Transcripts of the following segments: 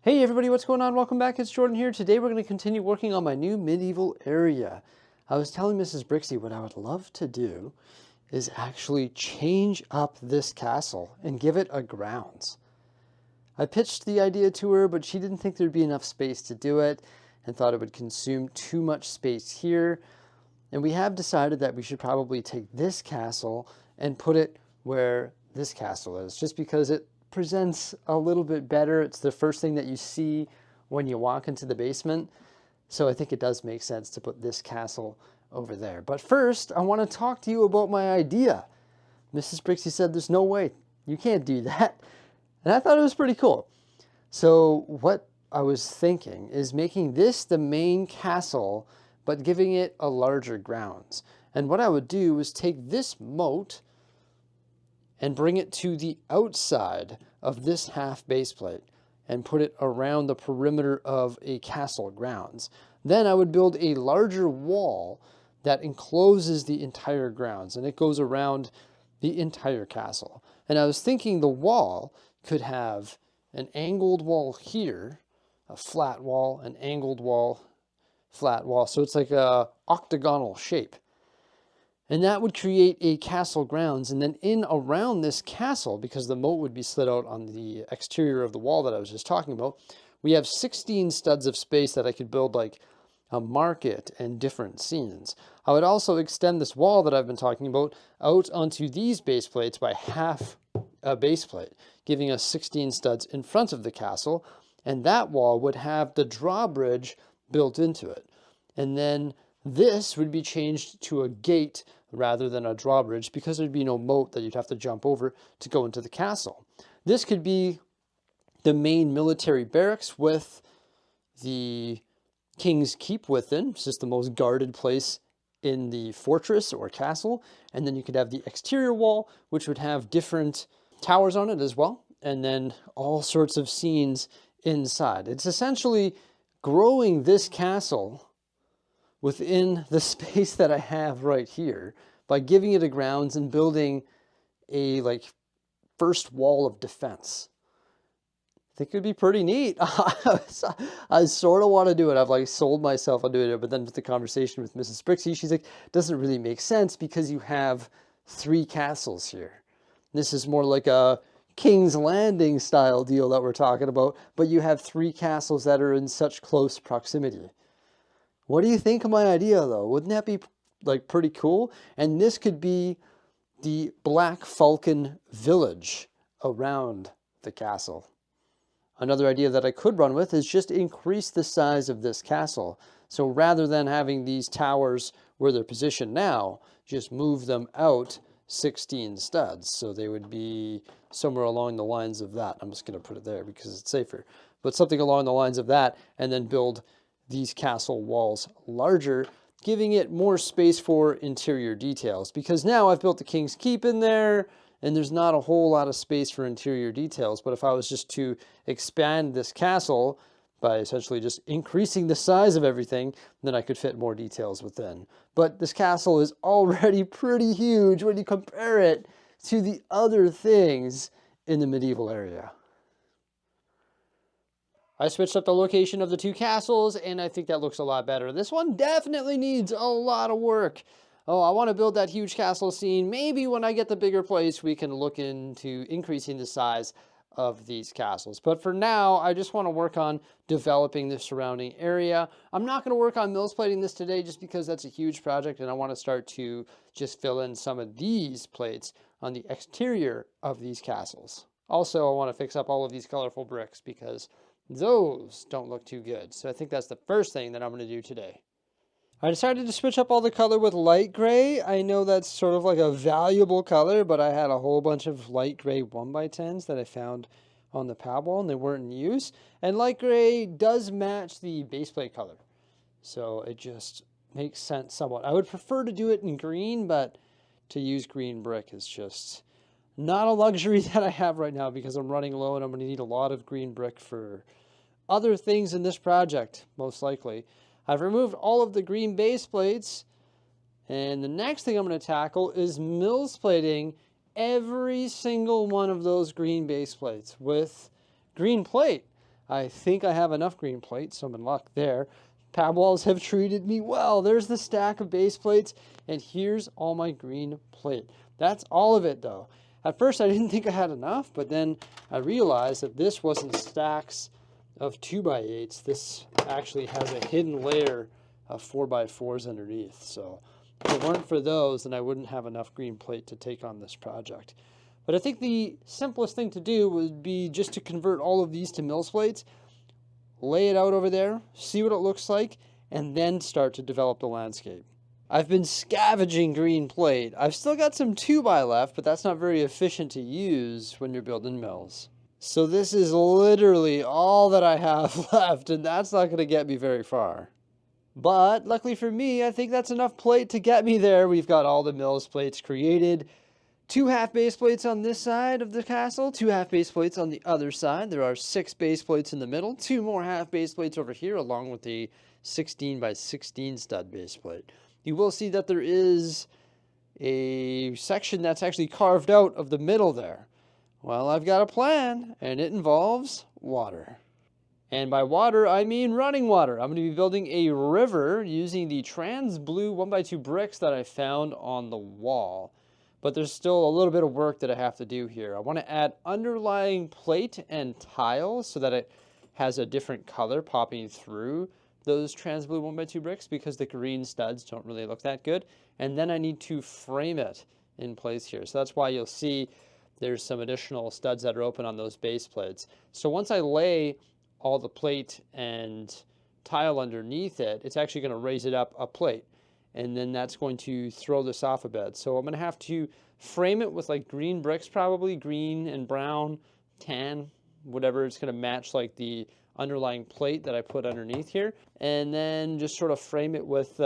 Hey everybody, what's going on? Welcome back, it's Jordan here. Today we're going to continue working on my new medieval area. I was telling Mrs. Bricksie what I would love to do is actually change up this castle and give it a grounds. I pitched the idea to her, but she didn't think there'd be enough space to do it and thought it would consume too much space here. And we have decided that we should probably take this castle and put it where this castle is, just because it presents a little bit better. It's the first thing that you see when you walk into the basement. So I think it does make sense to put this castle over there. But first, I want to talk to you about my idea. Mrs. Bricksie said, there's no way, you can't do that. And I thought it was pretty cool. So what I was thinking is making this the main castle, but giving it a larger grounds. And what I would do is take this moat and bring it to the outside of this half base plate and put it around the perimeter of a castle grounds. Then I would build a larger wall that encloses the entire grounds, and it goes around the entire castle. And I was thinking the wall could have an angled wall here, a flat wall, an angled wall, flat wall. So it's like a octagonal shape. And that would create a castle grounds. And then in around this castle, because the moat would be slid out on the exterior of the wall that I was just talking about, we have 16 studs of space that I could build like a market and different scenes. I would also extend this wall that I've been talking about out onto these base plates by half a base plate, giving us 16 studs in front of the castle. And that wall would have the drawbridge built into it. And then this would be changed to a gate rather than a drawbridge, because there'd be no moat that you'd have to jump over to go into the castle. This could be the main military barracks with the King's Keep within. It's just the most guarded place in the fortress or castle. And then you could have the exterior wall, which would have different towers on it as well. And then all sorts of scenes inside. It's essentially growing this castle within the space that I have right here by giving it a grounds and building a first wall of defense. I think it would be pretty neat. I sort of want to do it. I've sold myself on doing it, but then with the conversation with Mrs. Bricksie, she's like, it doesn't really make sense because you have 3 castles here. This is more like a King's Landing style deal that we're talking about, but you have 3 castles that are in such close proximity. What do you think of my idea though? Wouldn't that be pretty cool? And this could be the Black Falcon village around the castle. Another idea that I could run with is just increase the size of this castle. So rather than having these towers where they're positioned now, just move them out 16 studs. So they would be somewhere along the lines of that. I'm just going to put it there because it's safer. But something along the lines of that, and then build these castle walls larger, giving it more space for interior details. Because now I've built the King's Keep in there, and there's not a whole lot of space for interior details. But if I was just to expand this castle by essentially just increasing the size of everything, then I could fit more details within. But this castle is already pretty huge when you compare it to the other things in the medieval area. I switched up the location of the 2 castles, and I think that looks a lot better. This one definitely needs a lot of work. Oh, I want to build that huge castle scene. Maybe when I get the bigger place, we can look into increasing the size of these castles. But for now, I just want to work on developing the surrounding area. I'm not going to work on mills plating this today just because that's a huge project, and I want to start to just fill in some of these plates on the exterior of these castles. Also, I want to fix up all of these colorful bricks because those don't look too good. So I think that's the first thing that I'm going to do today. I decided to switch up all the color with light gray. I know that's sort of like a valuable color, but I had a whole bunch of light gray 1x10s that I found on the pad wall and they weren't in use. And light gray does match the base plate color. So it just makes sense somewhat. I would prefer to do it in green, but to use green brick is just not a luxury that I have right now because I'm running low and I'm going to need a lot of green brick for other things in this project, most likely. I've removed all of the green base plates, and the next thing I'm going to tackle is mills plating every single one of those green base plates with green plate. I think I have enough green plate, so I'm in luck there. Pad walls have treated me well. There's the stack of base plates, and here's all my green plate. That's all of it, though. At first, I didn't think I had enough, but then I realized that this wasn't stacks of 2x8s. This actually has a hidden layer of 4x4s underneath. So if it weren't for those, then I wouldn't have enough green plate to take on this project. But I think the simplest thing to do would be just to convert all of these to mills plates, lay it out over there, see what it looks like, and then start to develop the landscape. I've been scavenging green plate. I've still got some 2x left, but that's not very efficient to use when you're building mills. So this is literally all that I have left, and that's not going to get me very far. But luckily for me, I think that's enough plate to get me there. We've got all the mills plates created. 2 half base plates on this side of the castle, 2 half base plates on the other side. There are 6 base plates in the middle, 2 more half base plates over here, along with the 16x16 stud base plate. You will see that there is a section that's actually carved out of the middle there. Well, I've got a plan, and it involves water. And by water, I mean running water. I'm going to be building a river using the trans blue 1x2 bricks that I found on the wall. But there's still a little bit of work that I have to do here. I want to add underlying plate and tile so that it has a different color popping through those trans blue 1x2 bricks, because the green studs don't really look that good. And then I need to frame it in place here. So that's why you'll see there's some additional studs that are open on those base plates. So once I lay all the plate and tile underneath it, it's actually going to raise it up a plate. And then that's going to throw this off a bit. So I'm going to have to frame it with like green bricks, probably green and brown, tan, whatever. It's going to match like the underlying plate that I put underneath here, and then just sort of frame it with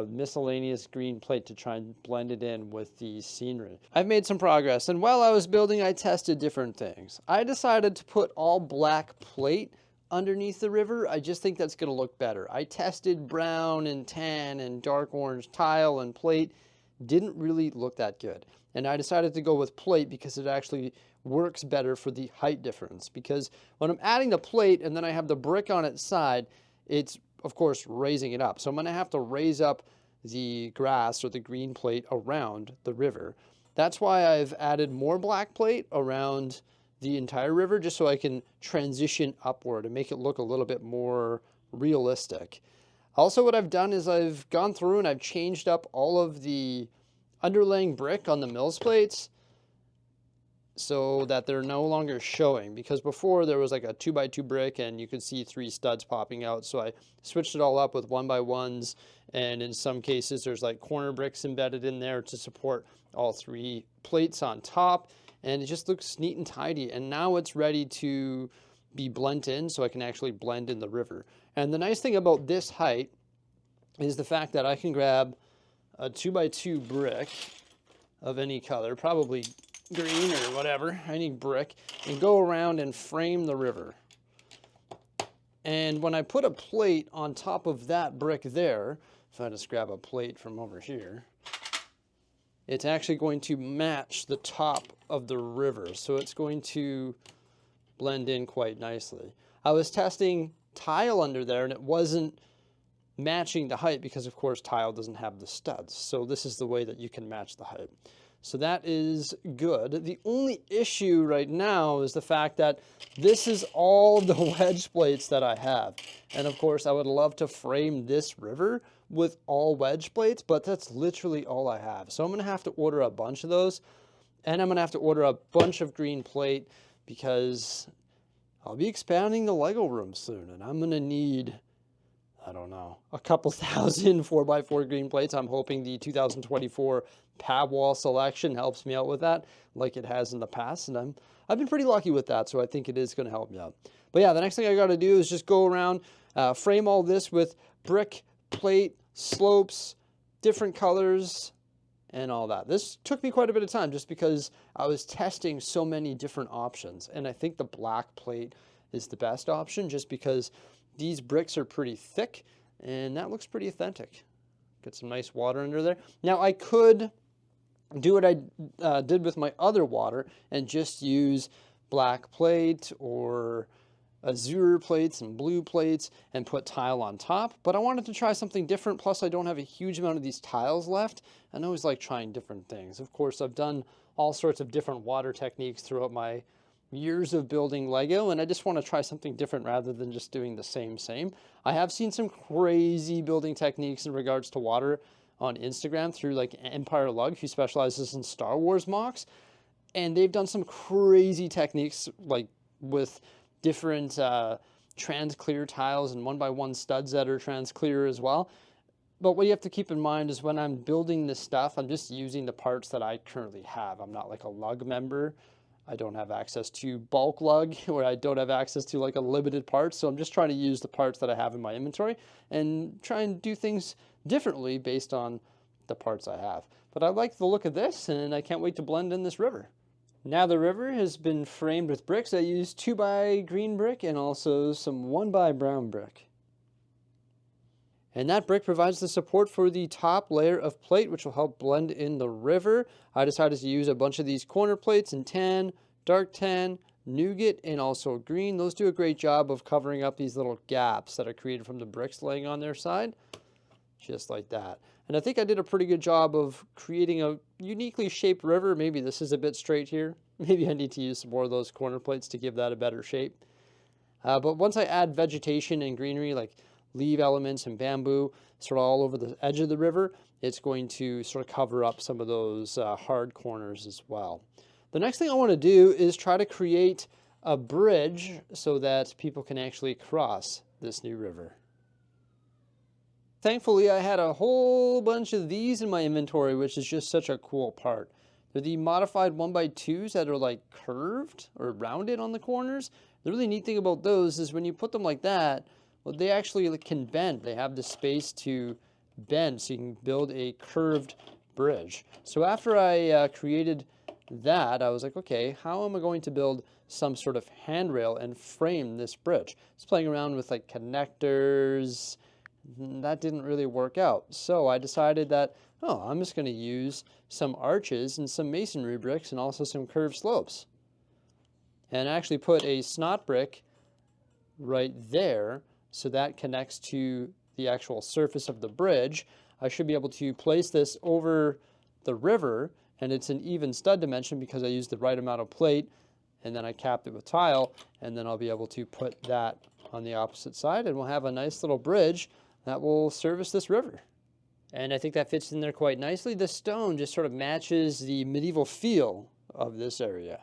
miscellaneous green plate to try and blend it in with the scenery. I've made some progress, and while I was building, I tested different things. I decided to put all black plate underneath the river. I just think that's going to look better. I tested brown and tan and dark orange tile and plate. Didn't really look that good. And I decided to go with plate because it actually works better for the height difference. Because when I'm adding the plate and then I have the brick on its side, it's of course raising it up. So I'm going to have to raise up the grass or the green plate around the river. That's why I've added more black plate around the entire river, just so I can transition upward and make it look a little bit more realistic. Also, what I've done is I've gone through and I've changed up all of the underlaying brick on the mills plates so that they're no longer showing, because before there was like a 2x2 brick and you could see 3 studs popping out. So I switched it all up with 1x1s, and in some cases there's like corner bricks embedded in there to support all 3 plates on top, and it just looks neat and tidy. And now it's ready to be blent in, so I can actually blend in the river. And the nice thing about this height is the fact that I can grab a 2x2 brick of any color, probably green or whatever, any brick, and go around and frame the river. And when I put a plate on top of that brick there, if I just grab a plate from over here, it's actually going to match the top of the river. So it's going to blend in quite nicely. I was testing tile under there and it wasn't matching the height because of course tile doesn't have the studs. So this is the way that you can match the height. So that is good. The only issue right now is the fact that this is all the wedge plates that I have. And of course I would love to frame this river with all wedge plates, but that's literally all I have. So I'm gonna have to order a bunch of those, and I'm gonna have to order a bunch of green plate because I'll be expanding the Lego room soon, and I'm gonna need, I don't know, a couple thousand 4x4 green plates. I'm hoping the 2024 pad wall selection helps me out with that, like it has in the past, and I've been pretty lucky with that, so I think it is going to help me out. But yeah, the next thing I got to do is just go around, frame all this with brick, plate, slopes, different colors, and all that. This took me quite a bit of time just because I was testing so many different options, and I think the black plate is the best option just because these bricks are pretty thick, and that looks pretty authentic. Get some nice water under there. Now I could do what I did with my other water and just use black plate or azure plates and blue plates and put tile on top, but I wanted to try something different. Plus I don't have a huge amount of these tiles left, and I always like trying different things. Of course, I've done all sorts of different water techniques throughout my years of building Lego, and I just want to try something different rather than just doing the same. I have seen some crazy building techniques in regards to water on Instagram through like Empire Lug, who specializes in Star Wars mocks, and they've done some crazy techniques like with different trans clear tiles and 1x1 studs that are trans clear as well. But what you have to keep in mind is when I'm building this stuff, I'm just using the parts that I currently have. I'm not like a lug member. I don't have access to bulk lug, or I don't have access to like a limited parts. So I'm just trying to use the parts that I have in my inventory and try and do things differently based on the parts I have. But I like the look of this, and I can't wait to blend in this river. Now the river has been framed with bricks. I used 2x green brick and also some 1x brown brick. And that brick provides the support for the top layer of plate, which will help blend in the river. I decided to use a bunch of these corner plates in tan, dark tan, nougat, and also green. Those do a great job of covering up these little gaps that are created from the bricks laying on their side. Just like that. And I think I did a pretty good job of creating a uniquely shaped river. Maybe this is a bit straight here. Maybe I need to use some more of those corner plates to give that a better shape. But once I add vegetation and greenery, like leaf elements and bamboo, sort of all over the edge of the river, it's going to sort of cover up some of those hard corners as well. The next thing I want to do is try to create a bridge so that people can actually cross this new river. Thankfully, I had a whole bunch of these in my inventory, which is just such a cool part. They're the modified 1x2s that are like curved or rounded on the corners. The really neat thing about those is when you put them like that, well, they actually can bend. They have the space to bend, so you can build a curved bridge. So after I created that, I was like, okay, how am I going to build some sort of handrail and frame this bridge? I was playing around with like connectors. That didn't really work out. So I decided that, oh, I'm just going to use some arches and some masonry bricks and also some curved slopes. And I actually put a snot brick right there, so that connects to the actual surface of the bridge. I should be able to place this over the river, and it's an even stud dimension because I used the right amount of plate, and then I capped it with tile, and then I'll be able to put that on the opposite side, and we'll have a nice little bridge that will service this river. And I think that fits in there quite nicely. The stone just sort of matches the medieval feel of this area.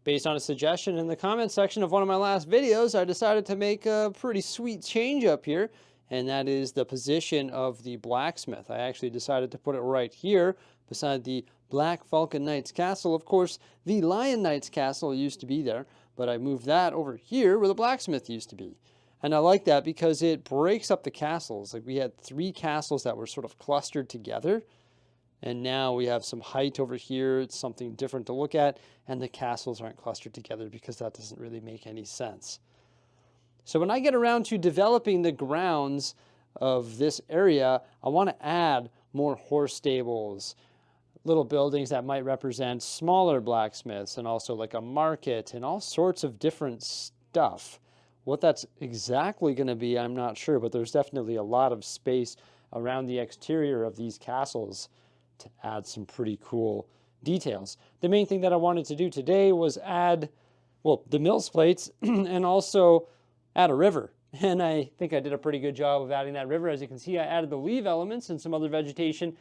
Based on a suggestion in the comment section of one of my last videos, I decided to make a pretty sweet change up here, and that is the position of the blacksmith. I actually decided to put it right here beside the Black Falcon Knights Castle. Of course, the Lion Knights Castle used to be there, but I moved that over here where the blacksmith used to be. And I like that because it breaks up the castles. Like we had 3 castles that were sort of clustered together, and now we have some height over here. It's something different to look at, and the castles aren't clustered together because that doesn't really make any sense. So when I get around to developing the grounds of this area, I want to add more horse stables, little buildings that might represent smaller blacksmiths, and also like a market and all sorts of different stuff. What that's exactly going to be, I'm not sure, but there's definitely a lot of space around the exterior of these castles to add some pretty cool details. The main thing that I wanted to do today was add, well, the mills plates and also add a river. And I think I did a pretty good job of adding that river. As you can see, I added the leaf elements and some other vegetation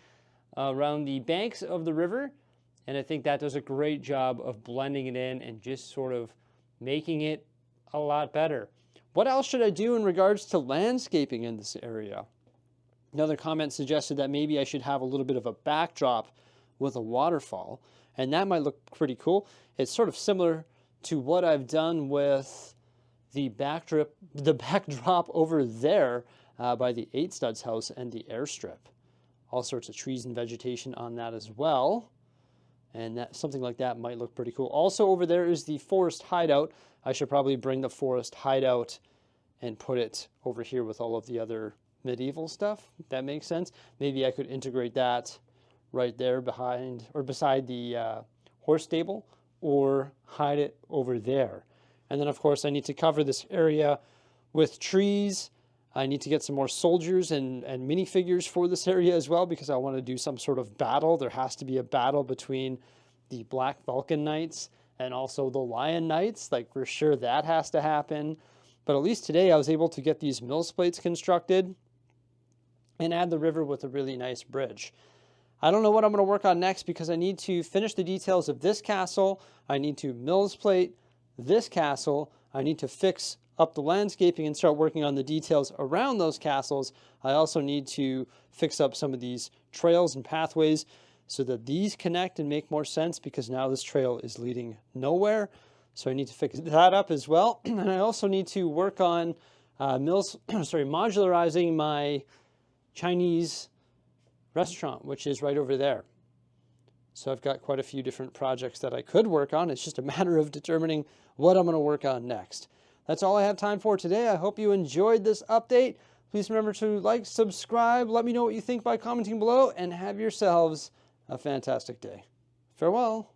around the banks of the river. And I think that does a great job of blending it in and just sort of making it a lot better. What else should I do in regards to landscaping in this area? Another comment suggested that maybe I should have a little bit of a backdrop with a waterfall, and that might look pretty cool. It's sort of similar to what I've done with the backdrop over there by the 8 Studs house and the airstrip. All sorts of trees and vegetation on that as well. And that, something like that might look pretty cool. Also over there is the forest hideout. I should probably bring the forest hideout and put it over here with all of the other medieval stuff, if that makes sense. Maybe I could integrate that right there behind or beside the horse stable, or hide it over there. And then of course I need to cover this area with trees. I need to get some more soldiers and minifigures for this area as well, because I want to do some sort of battle. There has to be a battle between the Black Falcon Knights and also the Lion Knights. Like, we're sure that has to happen. But at least today I was able to get these mills plates constructed and add the river with a really nice bridge. I don't know what I'm going to work on next, because I need to finish the details of this castle. I need to mills plate this castle. I need to fix up the landscaping and start working on the details around those castles. I also need to fix up some of these trails and pathways so that these connect and make more sense, because now this trail is leading nowhere. So I need to fix that up as well. And I also need to work on modularizing my Chinese restaurant, which is right over there. So I've got quite a few different projects that I could work on. It's just a matter of determining what I'm going to work on next. That's all I have time for today. I hope you enjoyed this update. Please remember to like, subscribe, let me know what you think by commenting below, and have yourselves a fantastic day. Farewell.